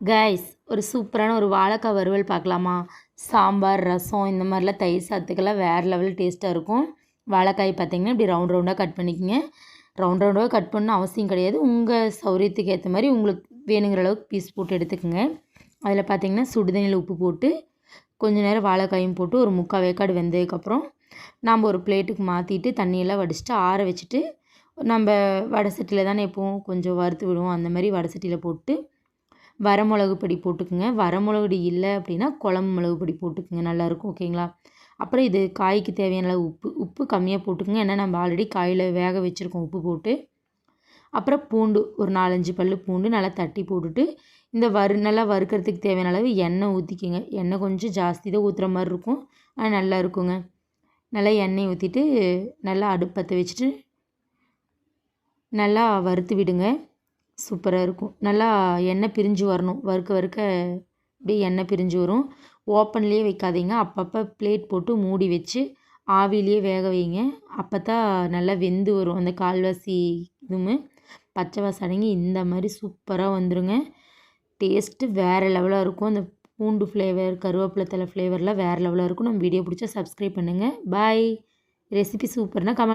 Guys ஒரு சூப்பரான ஒரு வாழைக்காய் வறுவல் பார்க்கலாமா? சாம்பார், ரசம் இந்த மாதிரிலாம் தயிர் சாதத்துக்கெல்லாம் வேறு லெவல் டேஸ்ட்டாக இருக்கும். வாழைக்காய் பார்த்தீங்கன்னா இப்படி ரவுண்ட் ரவுண்டாக கட் பண்ணிக்கோங்க. ரவுண்ட் ரவுண்டாக கட் பண்ணணும் அவசியம் கிடையாது. உங்கள் சௌரியத்துக்கு ஏற்ற மாதிரி உங்களுக்கு வேணுங்கிற அளவுக்கு பீஸ் போட்டு எடுத்துக்கோங்க. அதில் பார்த்தீங்கன்னா சுடுதண்ணியில் உப்பு போட்டு கொஞ்சம் நேரம் வாழைக்காயும் போட்டு ஒரு 3/4 வேக்காடு வெந்ததுக்கப்புறம் நாம் ஒரு பிளேட்டுக்கு மாற்றிட்டு தண்ணியெல்லாம் வடிச்சிட்டு ஆற வச்சுட்டு நம்ம வடை சட்டியில் தானே எப்போவும் கொஞ்சம் வறுத்து விடுவோம். அந்த மாதிரி வடை சட்டியில் போட்டு வரமிளகு பொடி போட்டுக்குங்க. வரமிளகு பொடி இல்லை அப்படின்னா குழம்பு மிளகு பொடி போட்டுக்குங்க, நல்லாயிருக்கும். ஓகேங்களா? அப்புறம் இது காய்க்கு தேவையான அளவு உப்பு கம்மியாக போட்டுக்குங்க. ஏன்னா நம்ம ஆல்ரெடி காயில் வேக வச்சுருக்கோம் உப்பு போட்டு. அப்புறம் பூண்டு ஒரு 4-5 பல் பூண்டு நல்லா தட்டி போட்டுட்டு இந்த நல்லா வறுக்கிறதுக்கு தேவையான அளவு எண்ணெய் ஊற்றிக்கிங்க. எண்ணெய் கொஞ்சம் ஜாஸ்தி தான் ஊற்றுற மாதிரி இருக்கும், ஆனால் நல்லா இருக்குங்க. நல்லா எண்ணெய் ஊற்றிட்டு நல்லா அடுப்பத்தை வச்சுட்டு நல்லா வறுத்து விடுங்க. சூப்பராக இருக்கும். நல்லா எண்ணெய் பிரிஞ்சு வரணும். வறுக்க வறுக்க அப்படியே எண்ணெய் பிரிஞ்சு வரும். ஓப்பன்லேயே வைக்காதீங்க. அப்பப்போ பிளேட் போட்டு மூடி வச்சு ஆவிலேயே வேக வைங்க. அப்போ தான் நல்லா வெந்து வரும். அந்த கால்வாசி இதுவுமே பச்சை வாசம் அடங்கி இந்த மாதிரி சூப்பராக வந்துடுங்க. டேஸ்ட்டு வேறு லெவலாக இருக்கும். அந்த பூண்டு ஃப்ளேவர், கருவேப்பிலை தழை ஃப்ளேவர்லாம் வேறு லெவலாக இருக்கும். நம்ம வீடியோ பிடிச்சா சப்ஸ்கிரைப் பண்ணுங்கள். பாய். Recipe சூப்பர்னால் comment